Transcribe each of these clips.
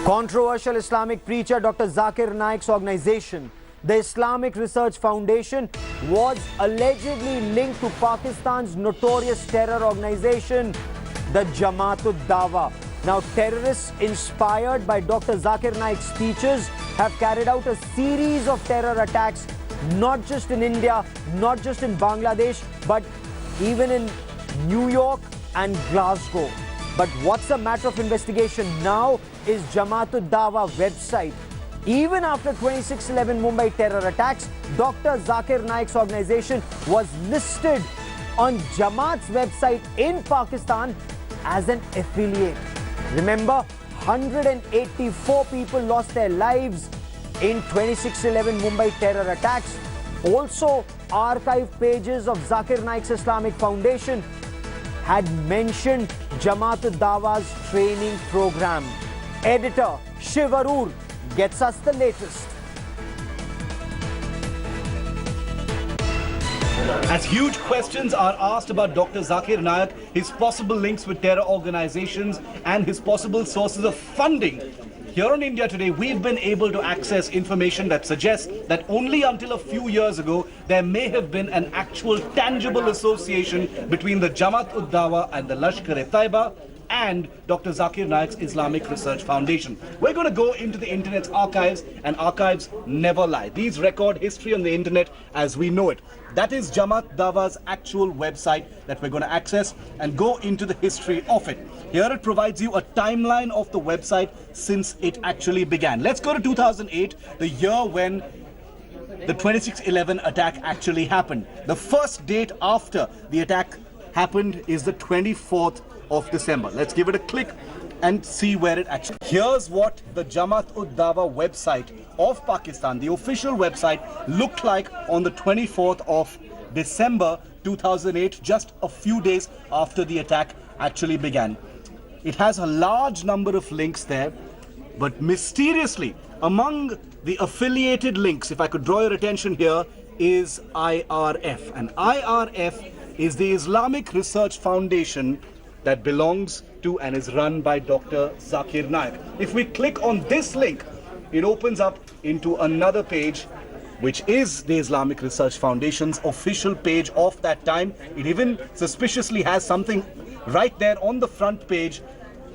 Controversial Islamic preacher Dr. Zakir Naik's organization, the Islamic Research Foundation, was allegedly linked to Pakistan's notorious terror organization, the Jamaat-ud-Dawa. Now, terrorists inspired by Dr. Zakir Naik's speeches have carried out a series of terror attacks, not just in India, not just in Bangladesh, but even in New York and Glasgow. But what's a matter of investigation now is Jamaat-ud-Dawa website. Even after 26/11 Mumbai terror attacks, Dr. Zakir Naik's organization was listed on Jamaat's website in Pakistan as an affiliate. Remember, 184 people lost their lives in 26/11 Mumbai terror attacks. Also, archive pages of Zakir Naik's Islamic Foundation had mentioned Jamaat-ud-Dawa's training program. Editor Shiv Arun gets us the latest. As huge questions are asked about Dr. Zakir Naik, his possible links with terror organizations and his possible sources of funding, here on India Today, we've been able to access information that suggests that only until a few years ago, there may have been an actual tangible association between the Jamaat-ud-Dawa and the Lashkar-e-Taiba and Dr. Zakir Naik's Islamic Research Foundation. We're going to go into the internet's archives, and archives never lie. These record history on the internet as we know it. That is Jamaat-Dawa's actual website that we're going to access and go into the history of it. Here it provides you a timeline of the website since it actually began. Let's go to 2008, the year when the 26/11 attack actually happened. The first date after the attack happened is the 24th of December. Let's give it a click and see where it actually... Here's what the Jamaat-ud-Dawa website of Pakistan, the official website, looked like on the 24th of December 2008, just a few days after the attack actually began. It has a large number of links there, but mysteriously, among the affiliated links, if I could draw your attention here, is IRF. And IRF is the Islamic Research Foundation that belongs to and is run by Dr. Zakir Naik. If we click on this link, it opens up into another page, which is the Islamic Research Foundation's official page of that time. It even suspiciously has something right there on the front page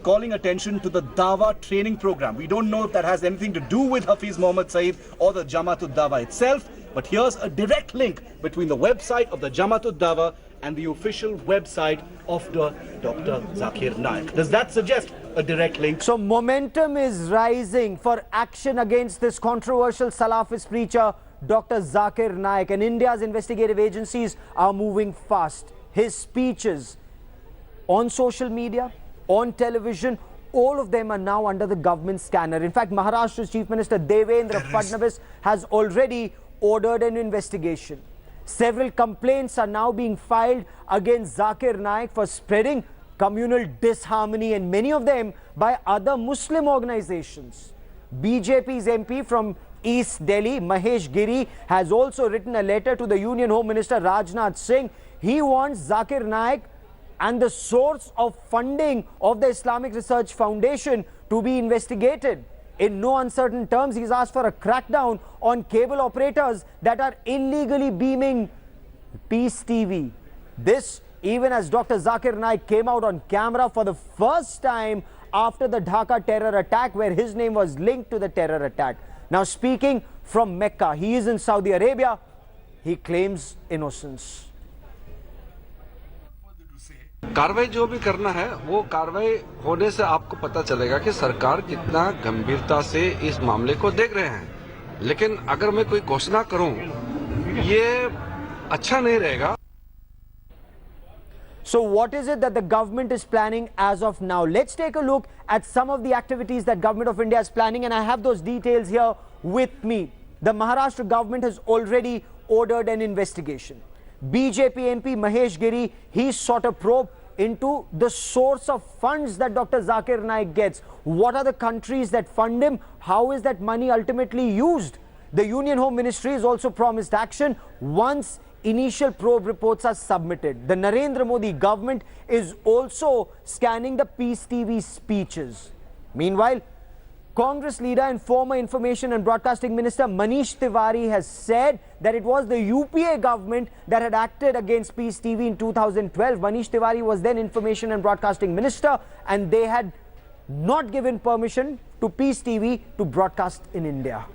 calling attention to the Dawa training program. We don't know if that has anything to do with Hafiz Muhammad Saeed or the Jamaat-ud-Dawa itself, but here's a direct link between the website of the Jamaat-ud-Dawa and the official website of the Dr. Zakir Naik. Does that suggest a direct link? So momentum is rising for action against this controversial Salafist preacher, Dr. Zakir Naik, and India's investigative agencies are moving fast. His speeches on social media, on television, all of them are now under the government scanner. In fact, Maharashtra's Chief Minister Devendra Fadnavis has already ordered an investigation. Several complaints are now being filed against Zakir Naik for spreading communal disharmony, and many of them by other Muslim organizations. BJP's MP from East Delhi, Mahesh Giri, has also written a letter to the Union Home Minister Rajnath Singh. He wants Zakir Naik and the source of funding of the Islamic Research Foundation to be investigated. In no uncertain terms, he's asked for a crackdown on cable operators that are illegally beaming Peace TV. This, even as Dr. Zakir Naik came out on camera for the first time after the Dhaka terror attack, where his name was linked to the terror attack. Now, speaking from Mecca, he is in Saudi Arabia. He claims innocence. कार्रवाई जो भी करना है वो कार्रवाई होने से आपको पता चलेगा कि सरकार कितना गंभीरता से इस मामले को देख रहे हैं, लेकिन अगर मैं कोई घोषणा करूं ये अच्छा नहीं रहेगा. So what is it that the government is planning as of now? Let's take a look at some of the activities that Government of India is planning, and I have those details here with me. The Maharashtra government has already ordered an investigation. BJP MP Mahesh Giri, he sought a probe into the source of funds that Dr. Zakir Naik gets. What are the countries that fund him? How is that money ultimately used? The Union Home Ministry has also promised action once initial probe reports are submitted. The Narendra Modi government is also scanning the Peace TV speeches. Meanwhile, Congress leader and former Information and Broadcasting Minister Manish Tiwari has said that it was the UPA government that had acted against Peace TV in 2012. Manish Tiwari was then Information and Broadcasting Minister, and they had not given permission to Peace TV to broadcast in India.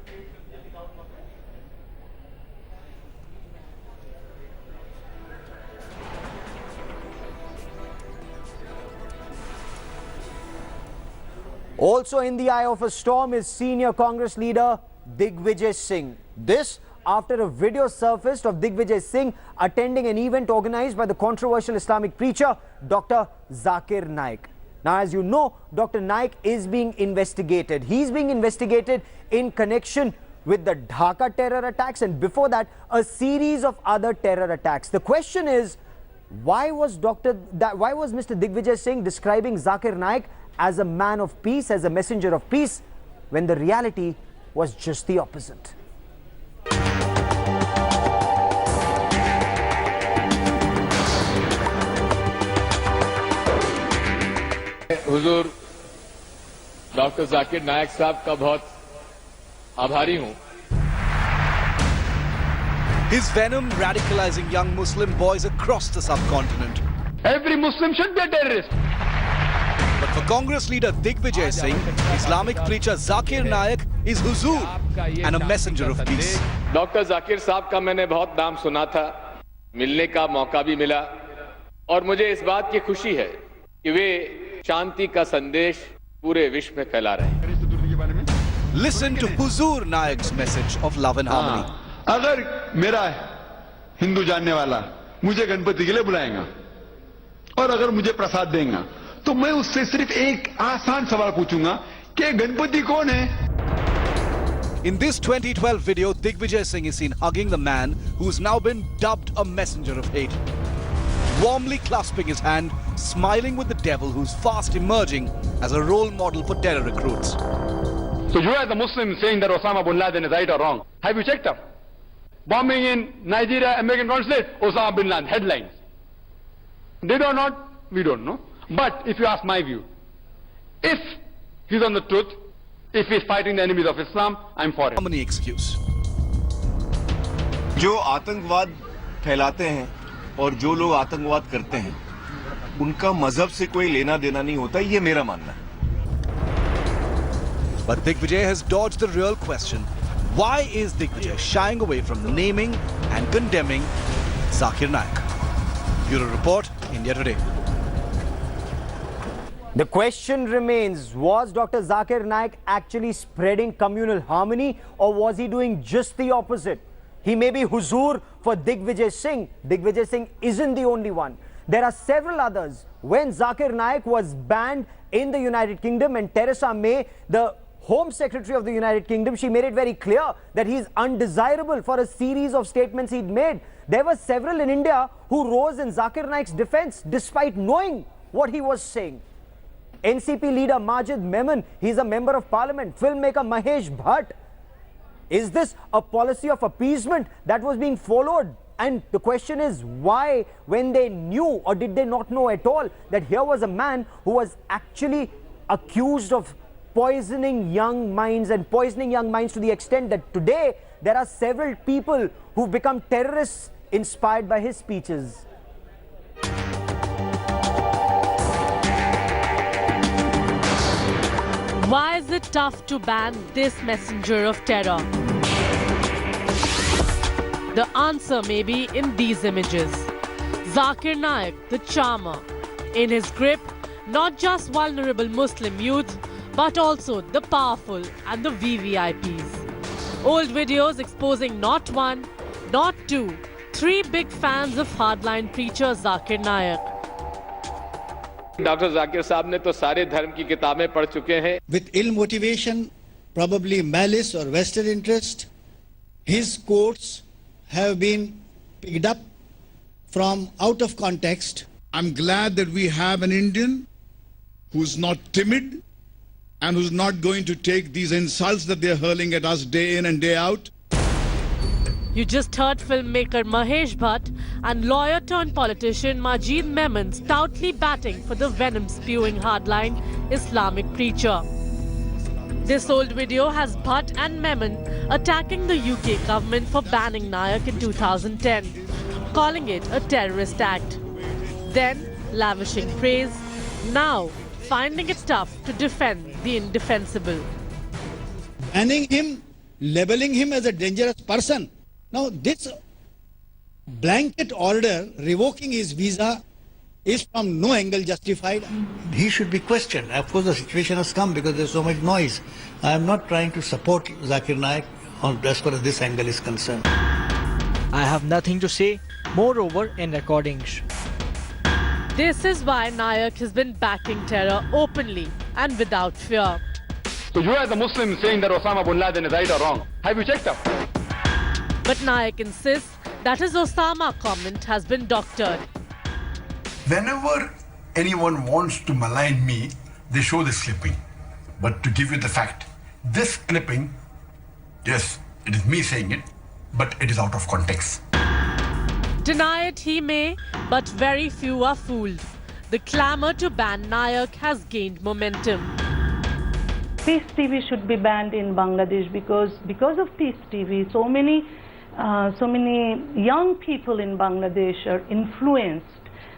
Also in the eye of a storm is senior Congress leader Digvijay Singh. This after a video surfaced of Digvijay Singh attending an event organized by the controversial Islamic preacher Dr. Zakir Naik. Now, as you know, Dr. Naik is being investigated. He's being investigated in connection with the Dhaka terror attacks, and before that a series of other terror attacks. The question is, why was Mr. Digvijay Singh describing Zakir Naik as a man of peace, as a messenger of peace, when the reality was just the opposite? Hazur doctor Zakir नायक साहब का बहुत आभारी हूं. His venom radicalizing young Muslim boys across the subcontinent. Every Muslim should be a terrorist. But for Congress leader Digvijay Singh, Islamic preacher Zakir Naik is Huzur and a messenger of peace. Doctor Zakir साहब का मैंने बहुत नाम सुना था, मिलने का मौका भी मिला, और मुझे इस बात की खुशी है कि वे शांति का संदेश पूरे विश्व में फैला रहे हैं. Listen to Huzur Naik's message of love and harmony. अगर मेरा हिंदू जानने वाला मुझे गणपति के लिए बुलाएगा और अगर मुझे प्रसाद देगा, तो मैं उससे सिर्फ एक आसान सवाल पूछूंगा कि गणपति कौन है? In this 2012 video, Digvijay Singh is seen hugging the man who's now been dubbed a messenger of hate. Warmly clasping his hand, smiling with the devil who's fast emerging as a role model for terror recruits. So you as a Muslim saying that Osama bin Laden is right or wrong? Have you checked up? Bombing in Nigeria, American consulate, Osama bin Laden, headlines. Did or not? We don't know. But if you ask my view, if he's on the truth, if he's fighting the enemies of Islam, I'm for him. Harmony excuse. जो आतंकवाद फैलाते हैं और जो लोग आतंकवाद करते हैं, उनका मजहब से कोई लेना देना नहीं होता, ये मेरा मानना है. But Digvijay has dodged the real question. Why is Digvijay shying away from naming and condemning Zakir Naik? Bureau Report, India Today. The question remains, was Dr. Zakir Naik actually spreading communal harmony, or was he doing just the opposite? He may be Huzur for Digvijay Singh. Digvijay Singh isn't the only one. There are several others. When Zakir Naik was banned in the United Kingdom, and Theresa May, the Home Secretary of the United Kingdom, she made it very clear that he is undesirable for a series of statements he'd made. There were several in India who rose in Zakir Naik's defense despite knowing what he was saying. NCP leader Majid Memon, he's a member of parliament. Filmmaker Mahesh Bhatt. Is this a policy of appeasement that was being followed? And the question is, why, when they knew, or did they not know at all, that here was a man who was actually accused of poisoning young minds, and poisoning young minds to the extent that today there are several people who've become terrorists inspired by his speeches. Why is it tough to ban this messenger of terror? The answer may be in these images. Zakir Naik, the charmer, in his grip, not just vulnerable Muslim youth, but also the powerful and the VVIPs. Old videos exposing not one, not two, three big fans of hardline preacher Zakir Naik. Doctor Zakir साहब ने तो सारे धर्म की किताबें पढ़ चुके हैं. With ill motivation, probably malice or vested interest, his quotes have been picked up from out of context. I'm glad that we have an Indian who's not timid and who's not going to take these insults that they're hurling at us day in and day out. You just heard filmmaker Mahesh Bhatt and lawyer turned politician Majid Memon stoutly batting for the venom-spewing hardline Islamic preacher. This old video has Bhatt and Memon attacking the UK government for banning Naik in 2010, calling it a terrorist act. Then lavishing praise, now finding it tough to defend the indefensible. Banning him, labeling him as a dangerous person. Now this blanket order revoking his visa is from no angle justified. He should be questioned. Of course, the situation has come because there's so much noise. I am not trying to support Zakir Naik as far as this angle is concerned. I have nothing to say. Moreover, in recordings. This is why Naik has been backing terror openly and without fear. So you as a Muslim saying that Osama bin Laden is right or wrong, have you checked up? But Naik insists that his Osama comment has been doctored. Whenever anyone wants to malign me, they show this clipping. But to give you the fact, this clipping, yes, it is me saying it, but it is out of context. Deny it he may, but very few are fooled. The clamour to ban Naik has gained momentum. Peace TV should be banned in Bangladesh because of Peace TV, so many young people in Bangladesh are influenced.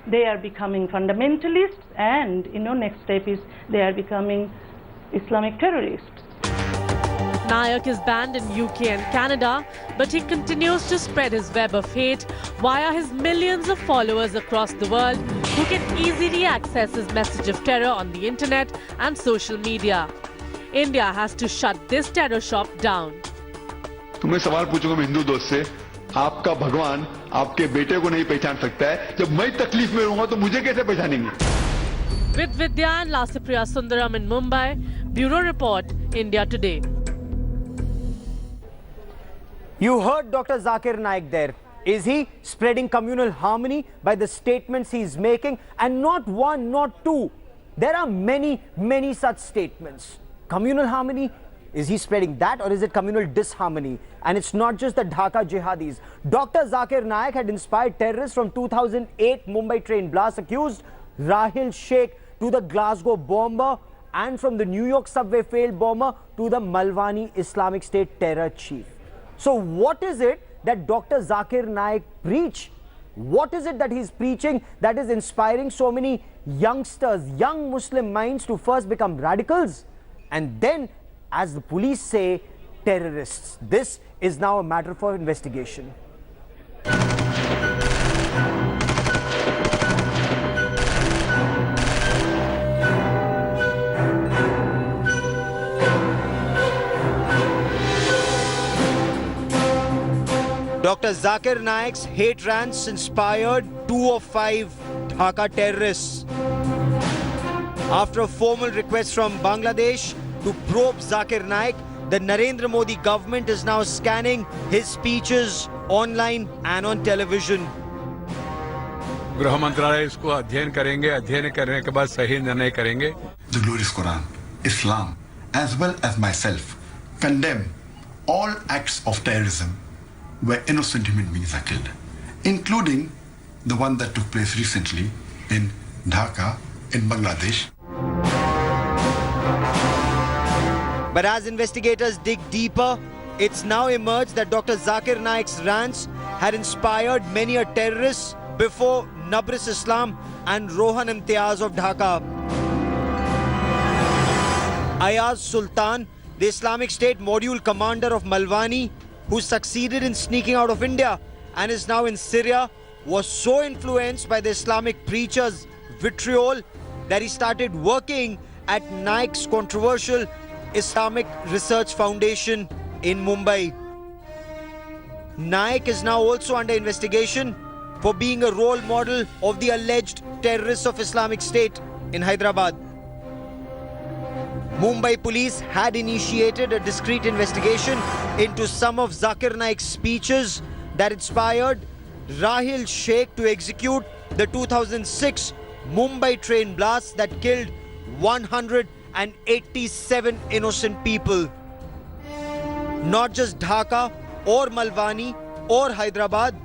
They are becoming fundamentalists, and next step is they are becoming Islamic terrorists. Naik is banned in UK and Canada, but he continues to spread his web of hate via his millions of followers across the world who can easily access his message of terror on the internet and social media. India has to shut this terror shop down. तुम्हें सवाल पूछूंगा मैं हिंदू दोस्त से, आपका भगवान आपके बेटे को नहीं पहचान सकता है, जब मैं तकलीफ में रहूंगा तो मुझे कैसे पहचानेंगे? With Vidya and Lasipriya Sundaram in Mumbai, Bureau Report, India Today. You heard Dr. Zakir Naik there. Is he spreading communal harmony by the statements he's making? And not one, not two. There are many, many such statements. Communal harmony, is he spreading that, or is it communal disharmony? And it's not just the Dhaka jihadis. Dr. Zakir Naik had inspired terrorists from 2008 Mumbai train blast, accused Rahil Sheikh to the Glasgow bomber, and from the New York subway failed bomber to the Malwani Islamic State terror chief. So what is it that Dr. Zakir Naik preach? What is it that he's preaching that is inspiring so many youngsters, young Muslim minds to first become radicals and then, as the police say, terrorists? This is now a matter for investigation. Dr. Zakir Naik's hate rants inspired 2 of 5 Dhaka terrorists. After a formal request from Bangladesh to probe Zakir Naik, the Narendra Modi government is now scanning his speeches online and on television. गृह मंत्रालय इसको अध्ययन करेंगे, अध्ययन करने के बाद सही निर्णय करेंगे. The glorious Quran, Islam, as well as myself, condemn all acts of terrorism where innocent human beings are killed, including the one that took place recently in Dhaka in Bangladesh. But as investigators dig deeper, it's now emerged that Dr. Zakir Naik's rants had inspired many a terrorist before Nabris Islam and Rohan Imtiaz of Dhaka. Ayaz Sultan, the Islamic State module commander of Malwani, who succeeded in sneaking out of India and is now in Syria, was so influenced by the Islamic preacher's vitriol that he started working at Naik's controversial Islamic Research Foundation in Mumbai. Naik is now also under investigation for being a role model of the alleged terrorists of Islamic State in Hyderabad. Mumbai police had initiated a discreet investigation into some of Zakir Naik's speeches that inspired Rahil Sheikh to execute the 2006 Mumbai train blast that killed 187 innocent people. Not just Dhaka or Malwani or Hyderabad,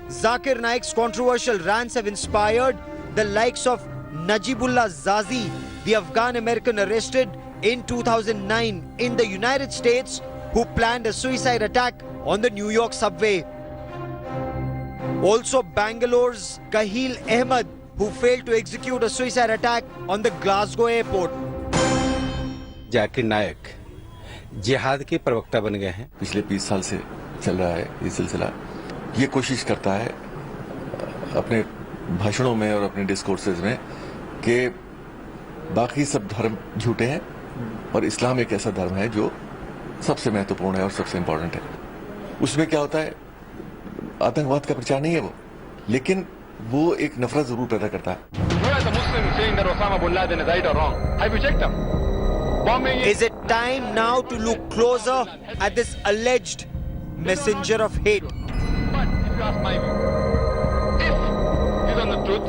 Zakir Naik's controversial rants have inspired the likes of Najibullah Zazi the Afghan American arrested in 2009 in the United States who planned a suicide attack on the New York subway. Also Bangalore's Kahil Ahmed, who failed to execute a suicide attack on the Glasgow airport. Zakir नायक जिहाद के प्रवक्ता बन गए हैं. पिछले 20 साल से चल रहा है ये सिलसिला. ये कोशिश करता है अपने भाषणों में और अपने डिस्कोर्सेज में कि बाकी सब धर्म झूठे हैं और इस्लाम एक ऐसा धर्म है जो सबसे महत्वपूर्ण है और सबसे इंपॉर्टेंट है. उसमें क्या होता है, आतंकवाद का प्रचार नहीं है वो, लेकिन वो एक नफरत जरूर पैदा करता है. Is it time now to look closer at this alleged messenger of hate?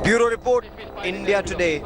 Bureau Report, India Today.